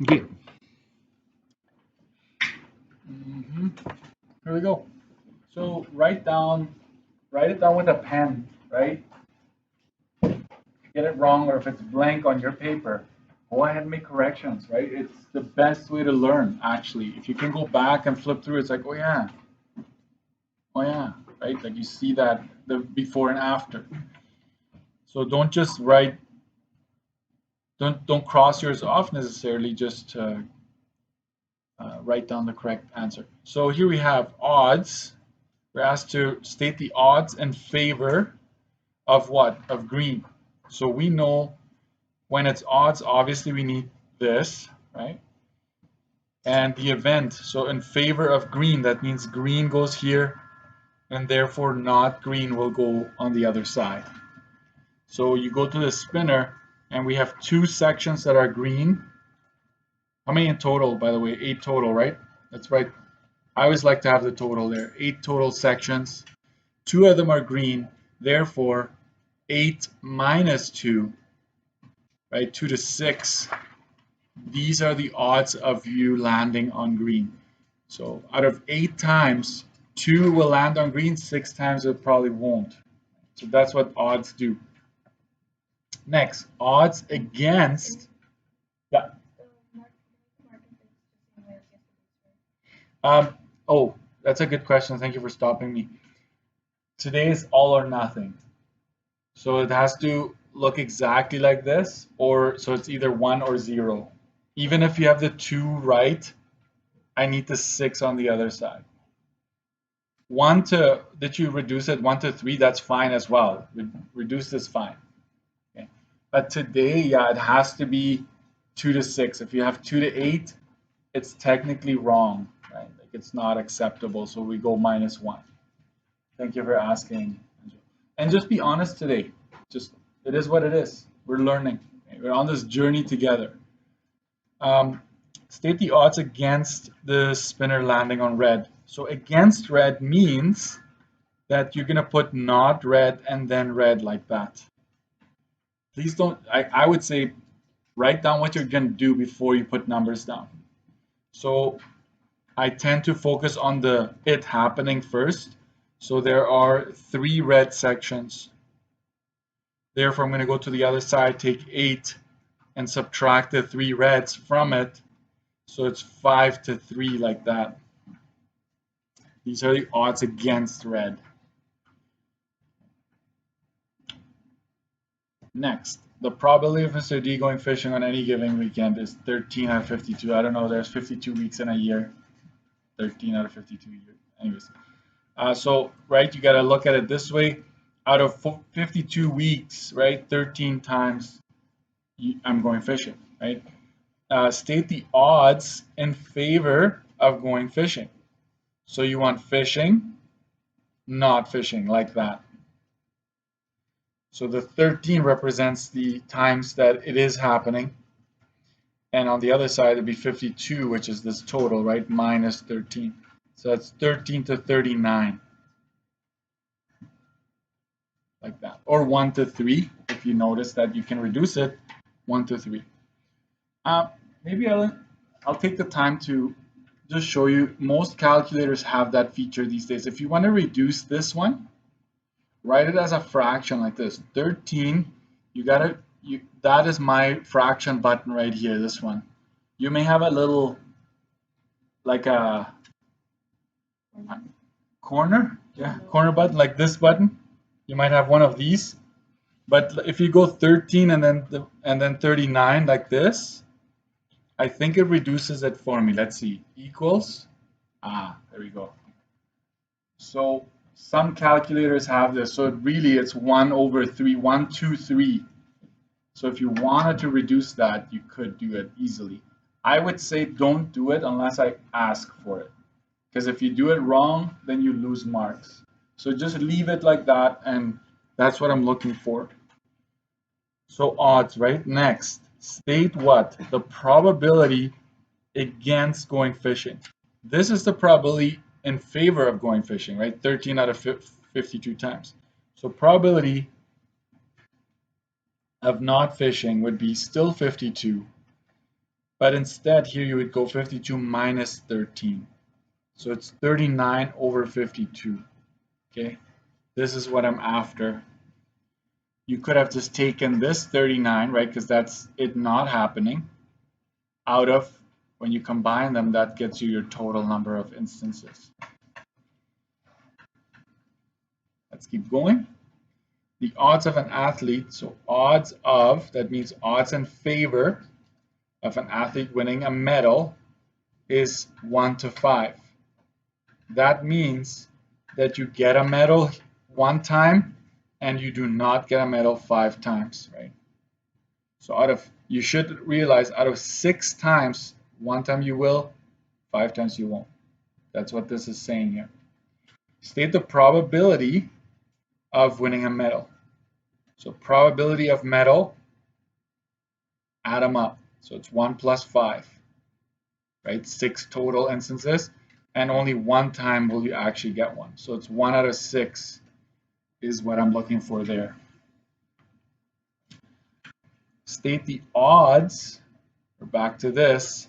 Okay. Here we go. So write it down with a pen, right? Get it wrong or if it's blank on your paper, go ahead and make corrections, right? It's the best way to learn, actually. If you can go back and flip through, it's like, oh yeah, right? Like you see that the before and after. So don't just write, don't cross yours off necessarily, just write down the correct answer. So here we have odds. We're asked to state the odds in favor of what? Of green. So we know when it's odds, obviously we need this, right? And the event, so in favor of green, that means green goes here, and therefore not green will go on the other side. So you go to the spinner, and we have two sections that are green. How many in total, by the way? 8 total, right? That's right. I always like to have the total there. 8 total sections. 2 of them are green, therefore 8 minus 2, right? 2 to 6. These are the odds of you landing on green. So out of 8 times, 2 will land on green, 6 times it probably won't. So that's what odds do. Next, odds against. Yeah. Oh, that's a good question. Thank you for stopping me. Today is all or nothing. So it has to look exactly like this, or so it's either 1 or 0. Even if you have the 2 right, I need the 6 on the other side. 1 to, did you reduce it 1 to 3? That's fine as well. Reduce is fine. Okay. But today, yeah, it has to be 2 to 6. If you have 2 to 8, it's technically wrong, right? Like it's not acceptable. So we go -1. Thank you for asking. And just be honest today. Just, it is what it is. We're learning. Okay? We're on this journey together. State the odds against the spinner landing on red. So against red means that you're going to put not red and then red like that. Please don't, I would say write down what you're going to do before you put numbers down. So I tend to focus on it happening first. So there are 3 red sections. Therefore, I'm going to go to the other side, take 8 and subtract the 3 reds from it. So it's 5 to 3 like that. These are the odds against red. Next, the probability of Mr. D going fishing on any given weekend is 13 out of 52. I don't know, there's 52 weeks in a year. 13 out of 52 years. Anyways, so, right, you got to look at it this way. Out of 52 weeks, right, 13 times I'm going fishing, right? State the odds in favor of going fishing. So you want fishing, not fishing, like that. So the 13 represents the times that it is happening. And on the other side, it'd be 52, which is this total, right? Minus 13. So that's 13 to 39. Like that. Or 1 to 3, if you notice that you can reduce it, 1 to 3. Maybe I'll take the time to just show you. Most calculators have that feature these days. If you want to reduce this one, write it as a fraction like this. 13, that is my fraction button right here, this one. You may have a little, like a corner button, like this button. You might have one of these. But if you go 13 and then 39 like this, I think it reduces it for me. Let's see, equals, there we go. So some calculators have this. So it's 1 over 3, 1, 2, 3. So if you wanted to reduce that, you could do it easily. I would say don't do it unless I ask for it. Because if you do it wrong, then you lose marks. So just leave it like that, and that's what I'm looking for. So odds, right? Next, state what? The probability against going fishing. This is the probability in favor of going fishing, right? 13 out of 52 times. So probability of not fishing would be still 52. But instead here you would go 52 minus 13. So it's 39 over 52. Okay, this is what I'm after. You could have just taken this 39, right, because that's it not happening, out of, when you combine them, that gets you your total number of instances. Let's keep going. The odds of an athlete, so odds of, that means odds in favor of an athlete winning a medal, is 1 to 5. That means that you get a medal one time and you do not get a medal 5 times, right? So you should realize out of 6 times, 1 time you will, 5 times you won't. That's what this is saying here. State the probability of winning a medal. So probability of medal, add them up. So it's 1 plus 5, right? 6 total instances, and only 1 time will you actually get one. So it's 1 out of 6 is what I'm looking for there. State the odds, we're back to this,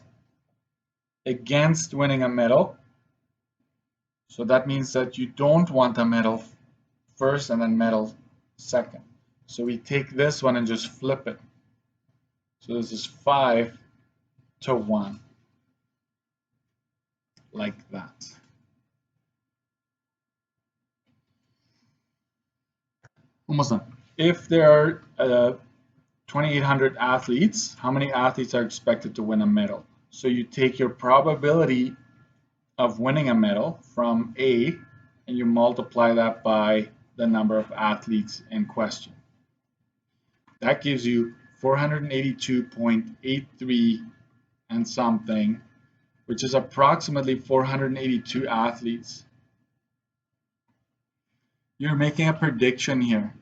against winning a medal. So that means that you don't want a medal first and then medal second. So we take this one and just flip it. So this is 5 to 1, like that. Almost done. If there are 2,800 athletes, how many athletes are expected to win a medal? So you take your probability of winning a medal from A and you multiply that by the number of athletes in question. That gives you 482.83 and something, which is approximately 482 athletes. You're making a prediction here.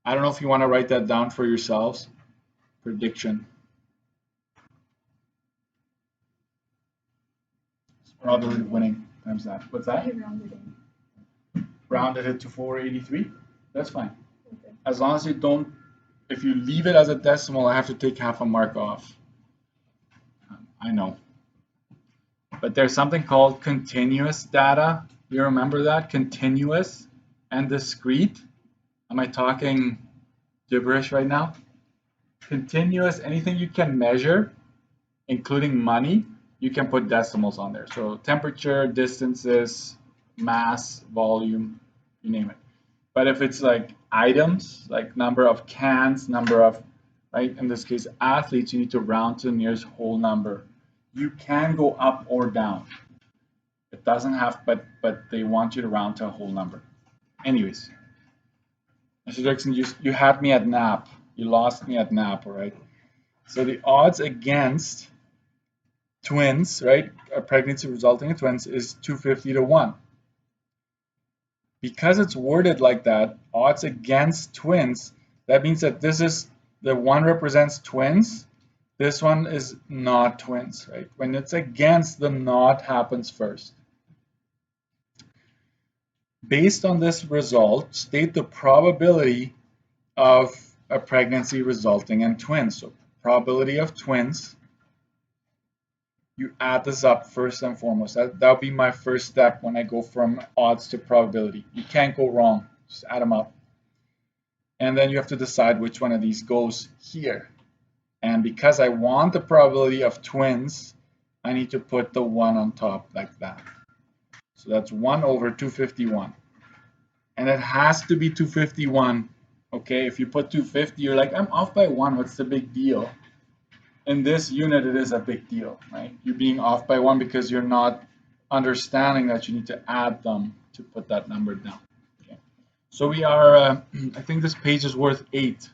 I don't know if you want to write that down for yourselves. Prediction. Probability of winning times that. What's that? Rounded it to 483. That's fine. Okay. As long as you don't, if you leave it as a decimal, I have to take half a mark off. I know. But there's something called continuous data. You remember that? Continuous and discrete. Am I talking gibberish right now? Continuous, anything you can measure, including money, you can put decimals on there. So temperature, distances, mass, volume, you name it. But if it's like items, like number of cans, number of, right, in this case, athletes, you need to round to the nearest whole number. You can go up or down. It doesn't have, but they want you to round to a whole number. Anyways, Mr. Jackson, you had me at nap. You lost me at nap, all right? So the odds against twins, right, a pregnancy resulting in twins is 250 to 1. Because it's worded like that, odds against twins, that means that this is, the one represents twins, this one is not twins, right? When it's against, the not happens first. Based on this result, state the probability of a pregnancy resulting in twins. So probability of twins, you add this up first and foremost. That'll be my first step when I go from odds to probability. You can't go wrong. Just add them up. And then you have to decide which one of these goes here. And because I want the probability of twins, I need to put the 1 on top like that. So that's 1 over 251. And it has to be 251. Okay, if you put 250, you're like, I'm off by 1. What's the big deal? In this unit, it is a big deal, right? You're being off by 1 because you're not understanding that you need to add them to put that number down. Okay. So we are, I think this page is worth 8.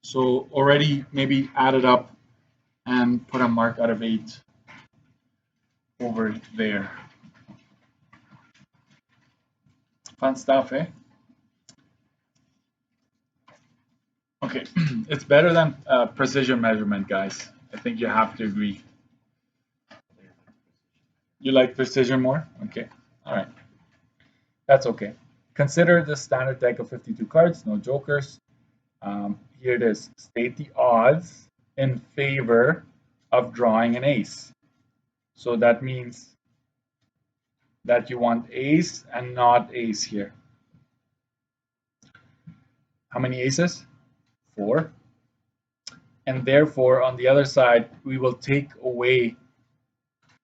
So already maybe add it up and put a mark out of 8 over there. Fun stuff, eh? Okay, it's better than precision measurement, guys. I think you have to agree. You like precision more? Okay, all right. That's okay. Consider the standard deck of 52 cards, no jokers. Here it is. State the odds in favor of drawing an ace. So that means that you want ace and not ace here. How many aces? 4. And therefore, on the other side, we will take away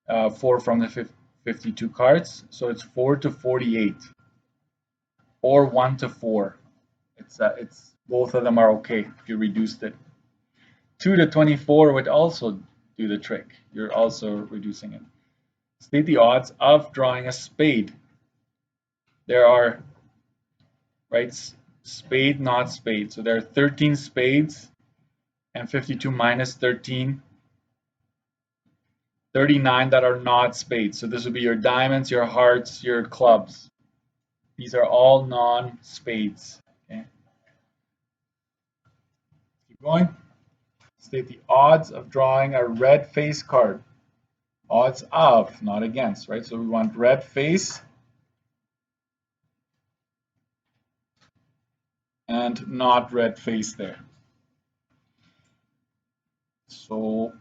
4 from the 52 cards. So it's 4 to 48 or 1 to 4. It's both of them are okay if you reduced it. 2 to 24 would also do the trick. You're also reducing it. State the odds of drawing a spade. There are, right, spade, not spade. So there are 13 spades and 52 minus 13, 39 that are not spades. So this would be your diamonds, your hearts, your clubs. These are all non-spades. Okay. Keep going. State the odds of drawing a red face card. Odds of, not against, right? So we want red face and not red face there. So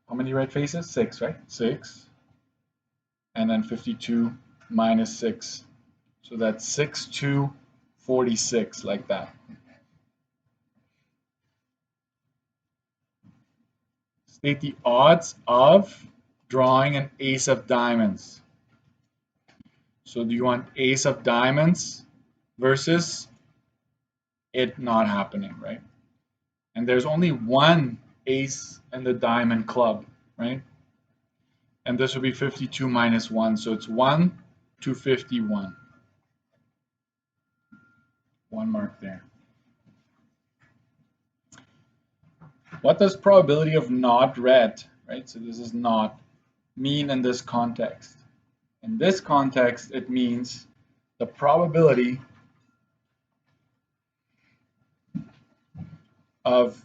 how many red faces? 6, right? 6. And then 52 minus 6. So that's 6 to 46, like that. State the odds of drawing an ace of diamonds. So do you want ace of diamonds versus it not happening, right? And there's only one ace in the diamond club, right? And this would be 52 minus 1. So it's 1 to 51. 1 mark there. What does probability of not red, right? So this is not mean in this context. In this context, it means the probability of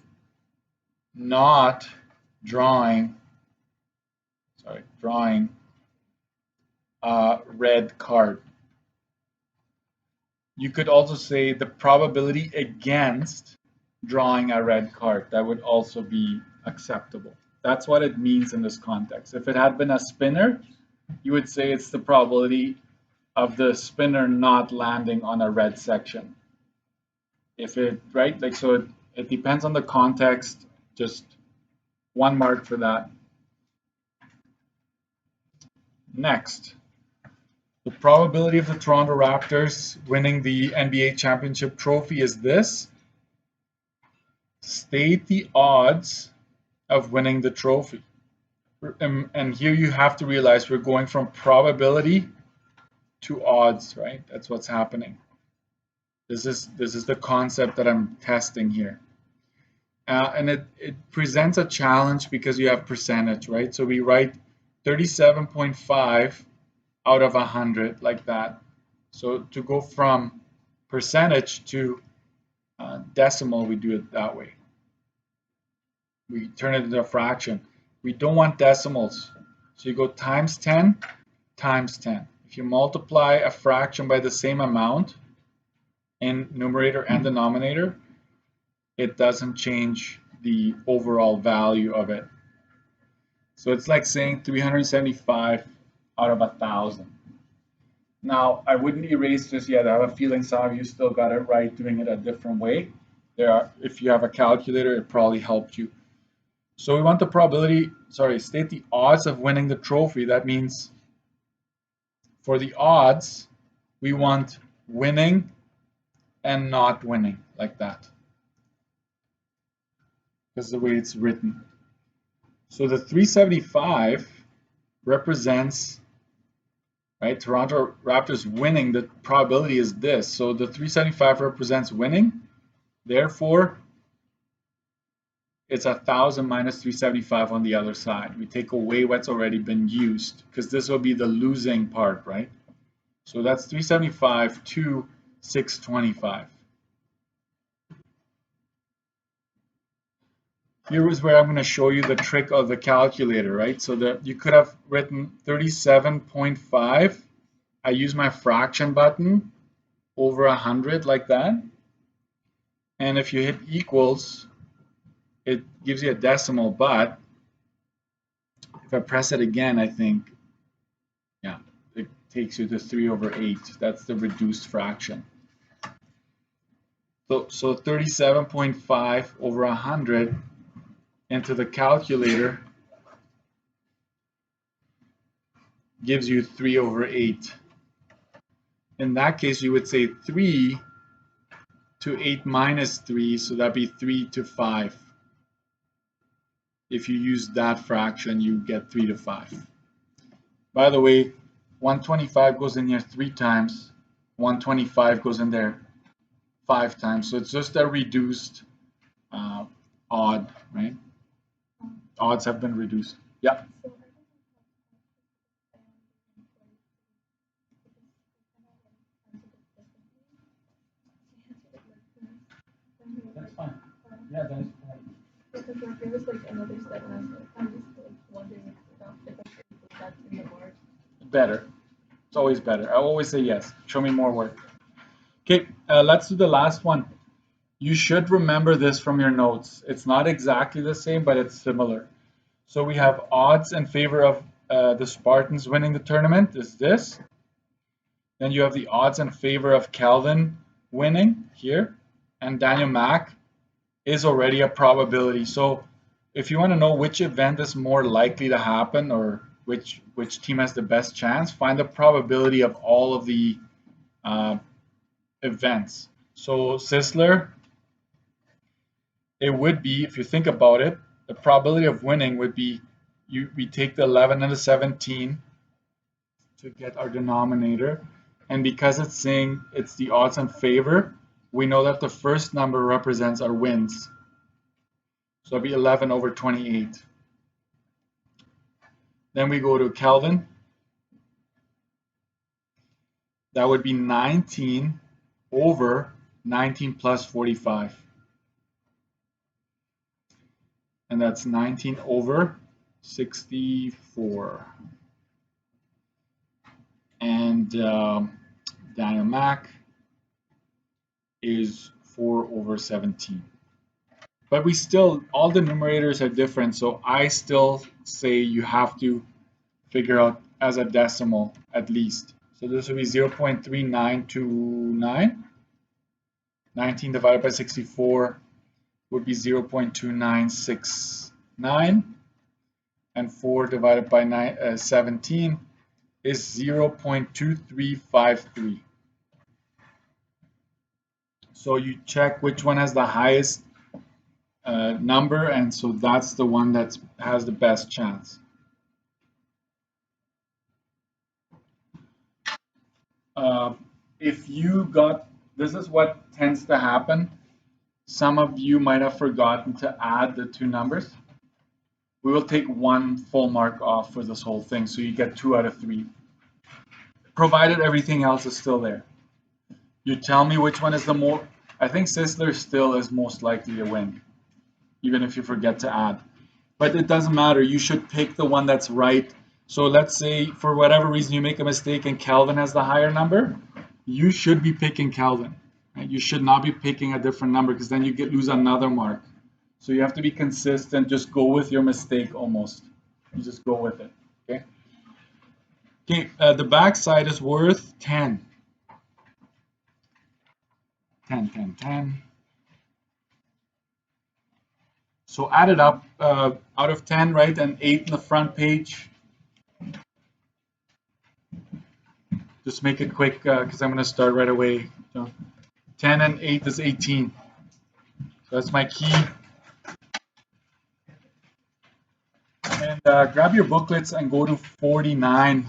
not drawing a red card. You could also say the probability against drawing a red card. That would also be acceptable. That's what it means in this context. If it had been a spinner, you would say it's the probability of the spinner not landing on a red section. If it, right, like, so it depends on the context. Just 1 mark for that. Next, the probability of the Toronto Raptors winning the NBA championship trophy is this. State the odds of winning the trophy. And here you have to realize we're going from probability to odds, right? That's what's happening. This is the concept that I'm testing here. And it presents a challenge because you have percentage, right? So we write 37.5 out of 100, like that. So to go from percentage to decimal, we do it that way. We turn it into a fraction. We don't want decimals. So you go times 10 times 10. If you multiply a fraction by the same amount in numerator and denominator, it doesn't change the overall value of it. So it's like saying 375 out of 1,000. Now, I wouldn't erase this yet. I have a feeling some of you still got it right doing it a different way. If you have a calculator, it probably helped you. So we want the probability, state the odds of winning the trophy. That means for the odds, we want winning and not winning, like that. That's the way it's written. So the 375 represents, right, Toronto Raptors winning. The probability is this. So the 375 represents winning. Therefore, it's 1,000 minus 375 on the other side. We take away what's already been used because this will be the losing part, right? So that's 375 to 625. Here is where I'm going to show you the trick of the calculator, right? So that you could have written 37.5. I use my fraction button over 100 like that. And if you hit equals, it gives you a decimal, but if I press it again, I think, yeah, it takes you to 3/8. That's the reduced fraction. So 37.5 over 100 into the calculator gives you 3/8. In that case, you would say 3 to 8 minus 3, so that'd be 3 to 5. If you use that fraction, you get 3 to 5. By the way, 125 goes in here 3 times, 125 goes in there 5 times, so it's just a reduced odd, right? Odds have been reduced. Yeah. That's fine. Yeah, that's fine. Because like there was like another step, and I was like wondering if I should put that in the board. Better. It's always better. I always say yes. Show me more work. Okay, let's do the last one. You should remember this from your notes. It's not exactly the same, but it's similar. So we have odds in favor of the Spartans winning the tournament is this. Then you have the odds in favor of Calvin winning here. And Daniel Mack is already a probability. So if you want to know which event is more likely to happen or which team has the best chance, find the probability of all of the events. So Sisler, it would be, if you think about it, the probability of winning would be we take the 11 and the 17 to get our denominator, and because it's saying it's the odds in favor, we know that the first number represents our wins. So it'll be 11 over 28. Then we go to Kelvin. That would be 19 over 19 plus 45. And that's 19 over 64. And Daniel Mack is 4 over 17. But we still, all the numerators are different, so I still say you have to figure out as a decimal at least. So this would be 0.3929. 19 divided by 64 would be 0.2969. And 4 divided by 17 is 0.2353. So you check which one has the highest number, and so that's the one that has the best chance. If you got, this is what tends to happen. Some of you might have forgotten to add the two numbers. We will take 1 full mark off for this whole thing, so you get 2 out of 3, provided everything else is still there. You tell me which one is the more. I think Sisler still is most likely to win, even if you forget to add. But it doesn't matter. You should pick the one that's right. So let's say for whatever reason you make a mistake and Calvin has the higher number, you should be picking Calvin. Right? You should not be picking a different number because then you lose another mark. So you have to be consistent. Just go with your mistake almost. You just go with it. Okay. Okay. The back side is worth 10. 10, 10, 10. So add it up out of 10, right? And 8 in the front page. Just make it quick because I'm going to start right away. So 10 and 8 is 18. So that's my key. And grab your booklets and go to 49.